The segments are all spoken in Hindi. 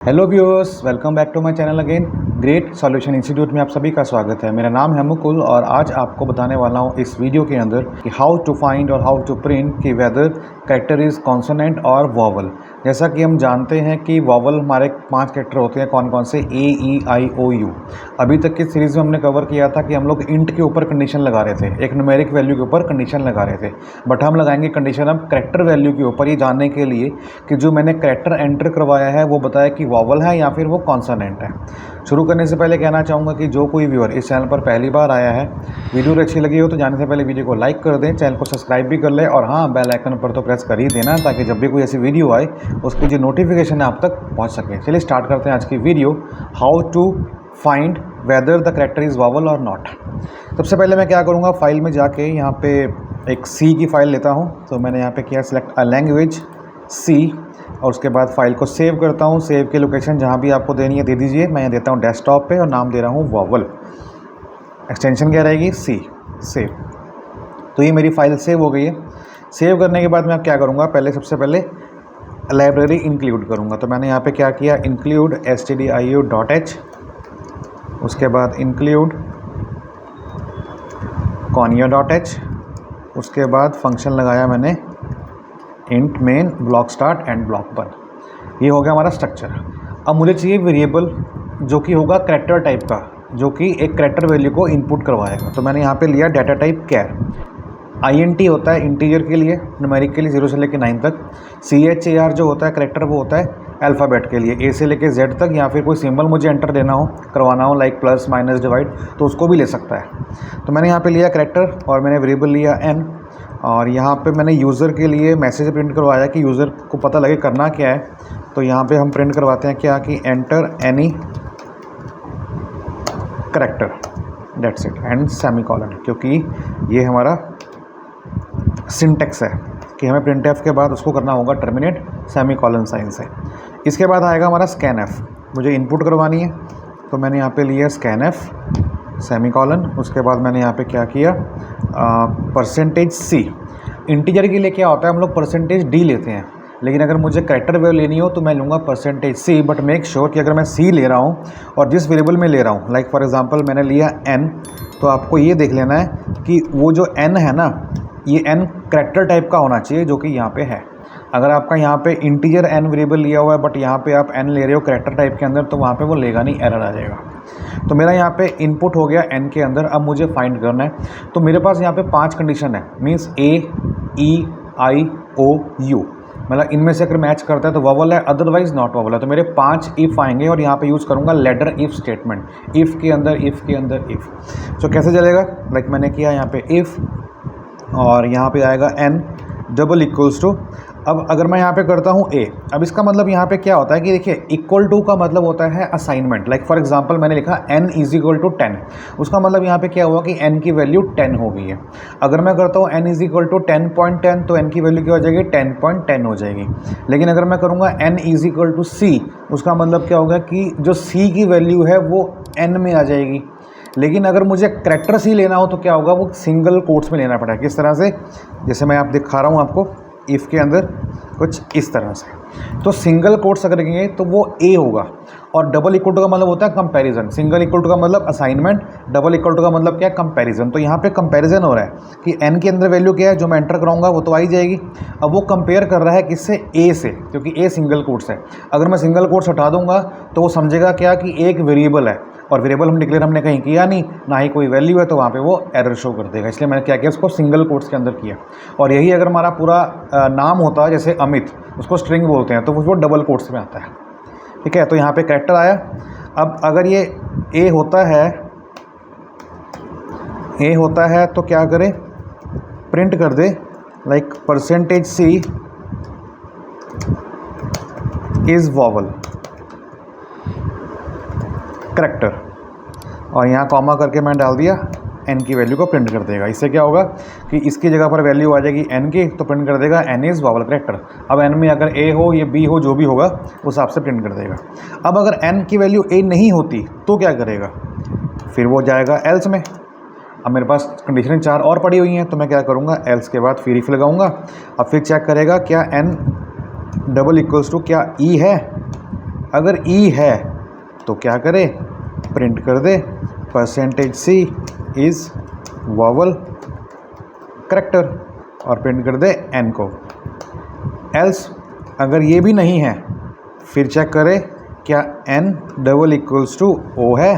Hello viewers, welcome back to my channel again. Great solution institute में आप सभी का स्वागत है। मेरा नाम है मुकुल और आज आपको बताने वाला हूँ इस वीडियो के अंदर कि हाउ टू फाइंड और हाउ टू प्रिंट कि वेदर कैरेक्टर इज़ कॉन्सोनेंट और वॉवल। जैसा कि हम जानते हैं कि वॉवल हमारे 5 कैरेक्टर होते हैं। कौन कौन से? ए, ई, आई, ओ, यू। अभी तक की सीरीज़ में हमने कवर किया था कि हम लोग इंट के ऊपर कंडीशन लगा रहे थे, एक न्यूमेरिक वैल्यू के ऊपर कंडीशन लगा रहे थे। बट हम लगाएंगे कंडीशन अब कैरेक्टर वैल्यू के ऊपर, ये जानने के लिए कि जो मैंने कैरेक्टर एंटर करवाया है वो बताया कि वॉवल है या फिर वो कॉन्सोनेंट है। शुरू करने से पहले कहना चाहूँगा कि जो कोई व्यूअर इस चैनल पर पहली बार आया है, वीडियो अच्छी लगी हो तो जाने से पहले वीडियो को लाइक कर दें, चैनल को सब्सक्राइब भी कर ले और हाँ, बेल आइकन पर तो प्रेस कर ही देना ताकि जब भी कोई ऐसी वीडियो आए उसकी जो नोटिफिकेशन है आप तक पहुँच सके। चलिए स्टार्ट करते हैं आज की video, how to find whether the character is vowel और नॉट। सबसे पहले मैं क्या करूँगा, फाइल में जाके यहाँ पे एक सी की फ़ाइल लेता हूँ। तो मैंने यहाँ पे किया सिलेक्ट अ लैंग्वेज सी और उसके बाद फाइल को सेव करता हूँ। सेव की लोकेशन जहाँ भी आपको देनी है दे दीजिए। मैं यहाँ देता हूँ डेस्कटॉप पे और नाम दे रहा हूँ वॉवल। एक्सटेंशन क्या रहेगी? सी। सेव। तो ये मेरी फाइल सेव हो गई है। सेव करने के बाद मैं क्या करूँगा, पहले सबसे पहले लाइब्रेरी इंक्लूड करूँगा। तो मैंने यहाँ पे क्या किया, इंक्लूड stdio.h, उसके बाद इंक्लूड conio.h, उसके बाद फंक्शन लगाया मैंने int main block start and block one. ये हो गया हमारा स्ट्रक्चर। अब मुझे चाहिए वेरिएबल जो कि होगा कैरेक्टर टाइप का, जो कि एक कैरेक्टर वैल्यू को इनपुट करवाएगा। तो मैंने यहाँ पे लिया डाटा टाइप कैर। INT होता है इंटीजर के लिए, न्यूमेरिक के लिए 0 से लेकर 9 तक। CHAR जो होता है कैरेक्टर, वो होता है अल्फ़ाबेट के लिए, A से लेकर Z तक। या फिर कोई सिंबल मुझे एंटर देना हो, करवाना हो, लाइक प्लस माइनस डिवाइड, तो उसको भी ले सकता है। तो मैंने यहाँ पे लिया कैरेक्टर और मैंने वेरिएबल लिया n। और यहाँ पे मैंने यूज़र के लिए मैसेज प्रिंट करवाया कि यूज़र को पता लगे करना क्या है। तो यहाँ पे हम प्रिंट करवाते हैं क्या कि enter any character, that's it, and semicolon, क्योंकि ये हमारा सिंटेक्स है कि हमें प्रिंट एफ के बाद उसको करना होगा टर्मिनेट सेमीकोलन साइन से। इसके बाद आएगा हमारा स्कैन एफ, मुझे इनपुट करवानी है। तो मैंने यहाँ पे लिया स्कैन एफ सेमीकोलन। उसके बाद मैंने यहाँ पे क्या किया, परसेंटेज सी। इंटीजर के लिए क्या होता है, हम लोग परसेंटेज डी लेते हैं, लेकिन अगर मुझे कैरेक्टर वैल्यू लेनी हो तो मैं लूँगा percentage C. But make sure कि अगर मैं सी ले रहा हूँ और जिस वेरिएबल में ले रहा हूँ, लाइक फॉर एग्जांपल मैंने लिया n, तो आपको ये देख लेना है कि वो जो n है ना, ये n कैरेक्टर टाइप का होना चाहिए, जो कि यहाँ पे है। अगर आपका यहाँ पे इंटीजर n वेरिएबल लिया हुआ है बट यहाँ पे आप n ले रहे हो कैरेक्टर टाइप के अंदर, तो वहाँ पे वो लेगा नहीं, एरर आ जाएगा। तो मेरा यहाँ पे इनपुट हो गया n के अंदर। अब मुझे फाइंड करना है। तो मेरे पास यहाँ पे 5 कंडीशन है, means A, E, I, O, U। मतलब इनमें से अगर मैच करता है तो वॉवल है, अदरवाइज नॉट वॉवल है। तो मेरे 5 इफ़ आएंगे और यहाँ पे यूज़ करूँगा लेडर इफ़ स्टेटमेंट, इफ़ के अंदर इफ़ के अंदर इफ़। तो कैसे चलेगा, लाइक मैंने किया यहाँ पे इफ़ और यहाँ पे आएगा n डबल इक्वल्स टू। अब अगर मैं यहाँ पे करता हूँ a, अब इसका मतलब यहाँ पे क्या होता है कि देखिए, इक्वल टू का मतलब होता है असाइनमेंट। लाइक फॉर एग्जांपल मैंने लिखा n इज इक्वल टू 10, उसका मतलब यहाँ पे क्या हुआ कि n की वैल्यू 10 हो गई है। अगर मैं करता हूँ n इज इक्वल टू 10.10, तो n की वैल्यू क्या हो जाएगी, 10.10 हो जाएगी। लेकिन अगर मैं करूँगा n is equal to c, उसका मतलब क्या होगा कि जो c की वैल्यू है वो n में आ जाएगी। लेकिन अगर मुझे कैरेक्टर सी लेना हो तो क्या होगा, वो सिंगल कोट्स में लेना पड़ेगा। किस तरह से, जैसे मैं आप दिखा रहा हूँ आपको, इफ़ के अंदर कुछ इस तरह से। तो सिंगल कोट्स अगर रहेंगे तो वो ए होगा, और डबल इक्वल टू का मतलब होता है कंपैरिजन। सिंगल इक्वल टू का मतलब असाइनमेंट, डबल इक्वल टू का मतलब क्या है, कंपैरिजन। तो यहाँ पे कंपैरिजन हो रहा है कि n के अंदर वैल्यू क्या है, जो मैं एंटर कराऊंगा वो तो आ ही जाएगी। अब वो कंपेयर कर रहा है किससे, a से, क्योंकि a सिंगल कोट्स है। अगर मैं सिंगल कोट्स हटा दूंगा तो वो समझेगा क्या कि एक वेरिएबल है, और वेरिएबल हम डिक्लेयर हमने कहीं किया नहीं, ना ही कोई वैल्यू है, तो वहाँ पे वो एरर शो कर देगा। इसलिए मैंने क्या किया, उसको सिंगल कोट्स के अंदर किया। और यही अगर हमारा पूरा नाम होता है, जैसे अमित, उसको स्ट्रिंग बोलते हैं, तो वो डबल कोट्स में आता है। ठीक है, तो यहाँ पे कैरेक्टर आया। अब अगर ये a होता है तो क्या करे, प्रिंट कर दे like percentage C is vowel character, और यहाँ कॉमा करके मैं डाल दिया, n की वैल्यू को प्रिंट कर देगा। इससे क्या होगा कि इसकी जगह पर वैल्यू आ जाएगी n की, तो प्रिंट कर देगा n इज़ वॉवल कैरेक्टर। अब n में अगर a हो या b हो, जो भी होगा उस हिसाब से प्रिंट कर देगा। अब अगर n की वैल्यू a नहीं होती तो क्या करेगा, फिर वो जाएगा एल्स में। अब मेरे पास कंडीशन 4 और पड़ी हुई हैं, तो मैं क्या करूँगा, एल्स के बाद फिर इफ लगाऊंगा। अब फिर चेक करेगा क्या n डबल इक्वल्स टू क्या e है, अगर ई है तो क्या करे, प्रिंट कर दे %c इज़ वॉवल करेक्टर और प्रिंट कर दे n को। एल्स अगर ये भी नहीं है फिर चेक करे क्या n double equals to o है।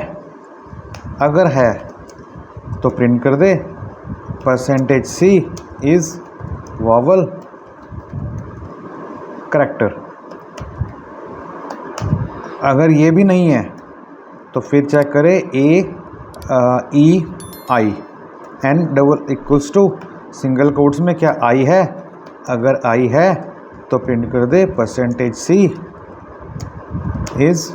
अगर है तो प्रिंट कर दे %c इज़ वॉवल करेक्टर। अगर ये भी नहीं है तो फिर चेक करें AEI n double equals to single quotes में क्या I है। अगर I है तो प्रिंट कर दे %c इज़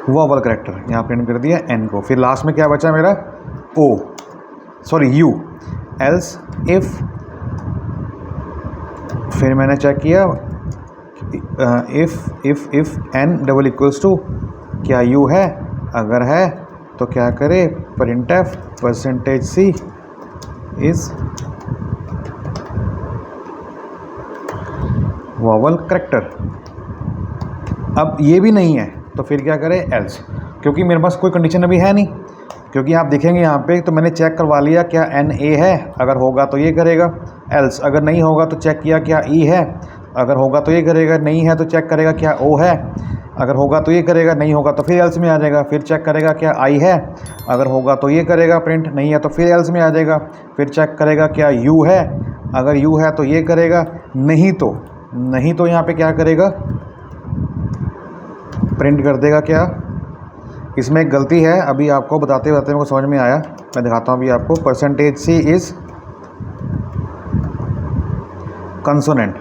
वॉवल करेक्टर। यहाँ प्रिंट कर दिया n को। फिर लास्ट में क्या बचा मेरा U। एल्स इफ़, फिर मैंने चेक किया if n double equals to क्या u है। अगर है तो क्या करे, printf %c is vowel character. अब ये भी नहीं है तो फिर क्या करें, एल्स। क्योंकि मेरे पास कोई कंडीशन अभी है नहीं, क्योंकि आप देखेंगे यहाँ पे तो मैंने चेक करवा लिया क्या NA है। अगर होगा तो ये करेगा। एल्स अगर नहीं होगा तो चेक किया क्या E है। अगर होगा तो ये करेगा, नहीं है तो चेक करेगा क्या O है। अगर होगा तो ये करेगा, नहीं होगा तो फिर एल्स में आ जाएगा। फिर चेक करेगा क्या I है। अगर होगा तो ये करेगा प्रिंट, नहीं है तो फिर एल्स में आ जाएगा। फिर चेक करेगा क्या U है। अगर U है तो ये करेगा, नहीं तो यहाँ पे क्या करेगा, प्रिंट कर देगा क्या। इसमें एक गलती है, अभी आपको बताते मेरे को समझ में आया, मैं दिखाता हूँ अभी आपको। %c is consonant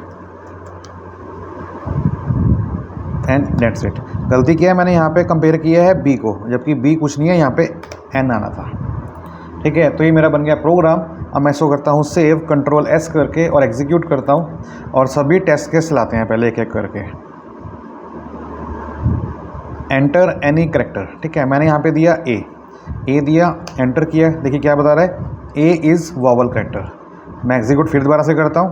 and that's it. गलती किया है मैंने, यहाँ पे कंपेयर किया है b को, जबकि b कुछ नहीं है, यहाँ पे n आना था। ठीक है, तो ये मेरा बन गया प्रोग्राम। अब मैं इसको करता हूँ सेव, Ctrl+S करके और एग्जीक्यूट करता हूँ और सभी टेस्ट केस लाते हैं पहले एक एक करके। Enter any character. ठीक है, मैंने यहाँ पे दिया ए दिया, एंटर किया, देखिए क्या बता रहा है, A इज़ वॉवल करेक्टर। मैं एग्जीक्यूट फिर दोबारा से करता हूँ।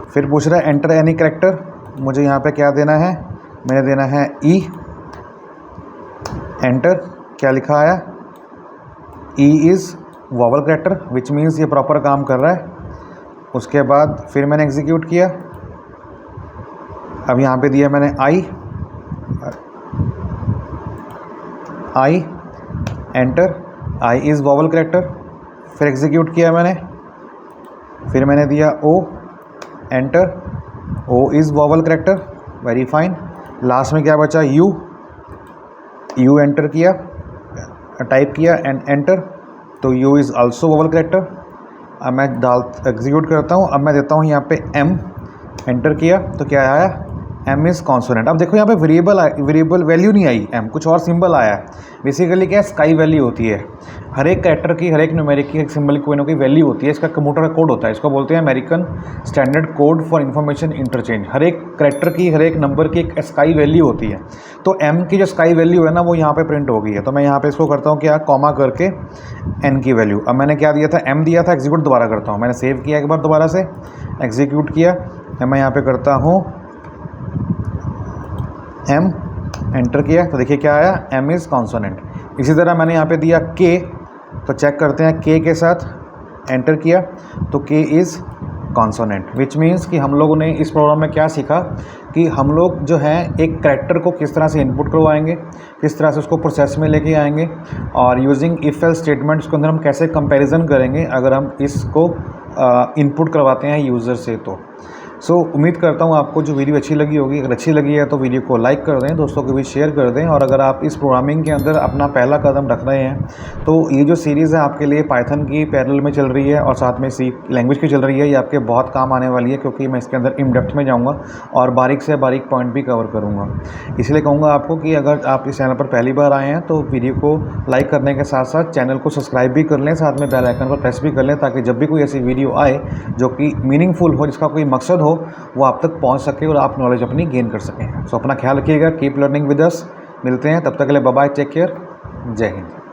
फिर पूछ रहा है एंटर एनी करेक्टर, मुझे यहाँ पे क्या देना है, मैंने देना है E। एंटर, क्या लिखा आया, E is vowel character, which means ये प्रॉपर काम कर रहा है। उसके बाद फिर मैंने एग्जीक्यूट किया। अब यहाँ पे दिया मैंने I, enter, I is vowel character. फिर एग्जीक्यूट किया मैंने, फिर मैंने दिया O, enter, O is vowel character, very fine. Last में क्या बचा, U एंटर किया, टाइप किया एंड एंटर, तो U is also vowel character. अब मैं एग्जीक्यूट करता हूँ। अब मैं देता हूँ यहाँ पे M, एंटर किया तो क्या आया, M इज़ कॉन्सोनेंट। अब देखो यहाँ पे वेरिएबल वैल्यू नहीं आई, M कुछ और सिंबल आया है। बेसिकली क्या है, स्काई वैल्यू होती है। हर एक कैरेक्टर की, हर एक न्यूमेरिक की, एक सिंबल की कोई ना कोई वैल्यू होती है। इसका कंप्यूटर का कोड होता है, इसको बोलते हैं American standard code for information interchange. हर एक कैरेक्टर की, हर एक नंबर की एक स्काई वैल्यू होती है। तो M की जो स्काई वैल्यू है ना, वो यहाँ पे प्रिंट हो गई है। तो मैं यहाँ पे इसको करता हूँ क्या, कॉमा करके N की वैल्यू। अब मैंने क्या दिया था, M दिया था, एग्जीक्यूट दोबारा करता हूँ। मैंने सेव किया एक बार दोबारा से, एग्जीक्यूट किया, मैं यहाँ पे करता हूँ M, एंटर किया तो देखिए क्या आया, M इज़ कॉन्सोनेंट। इसी तरह मैंने यहाँ पे दिया K, तो चेक करते हैं K के साथ, एंटर किया तो K is consonant, which means कि हम लोगों ने इस प्रोग्राम में क्या सीखा कि हम लोग जो है एक कैरेक्टर को किस तरह से इनपुट करवाएंगे, किस तरह से उसको प्रोसेस में लेके आएंगे, और यूजिंग इफ एल्स स्टेटमेंट्स के अंदर हम कैसे कंपैरिजन करेंगे अगर हम इसको इनपुट करवाते हैं यूज़र से। तो उम्मीद करता हूँ आपको जो वीडियो अच्छी लगी होगी। अगर अच्छी लगी है तो वीडियो को लाइक कर दें, दोस्तों को भी शेयर कर दें। और अगर आप इस प्रोग्रामिंग के अंदर अपना पहला कदम रख रहे हैं तो ये जो सीरीज़ है आपके लिए पाइथन की पैरेलल में चल रही है और साथ में सी लैंग्वेज की चल रही है, ये आपके बहुत काम आने वाली है, क्योंकि मैं इसके अंदर इन डेप्थ में जाऊँगा और बारीक से बारीक पॉइंट भी कवर करूँगा। इसलिए कहूँगा आपको कि अगर आप इस चैनल पर पहली बार आए हैं तो वीडियो को लाइक करने के साथ साथ चैनल को सब्सक्राइब भी कर लें, साथ में बेल आइकन पर प्रेस भी कर लें, ताकि जब भी कोई ऐसी वीडियो आए जो कि मीनिंगफुल हो, जिसका कोई मकसद हो, वो आप तक पहुंच सके और आप नॉलेज अपनी गेन कर सकें। सो अपना ख्याल रखिएगा, कीप लर्निंग विद अस। मिलते हैं, तब तक के लिए बाय बाय, टेक केयर, जय हिंद।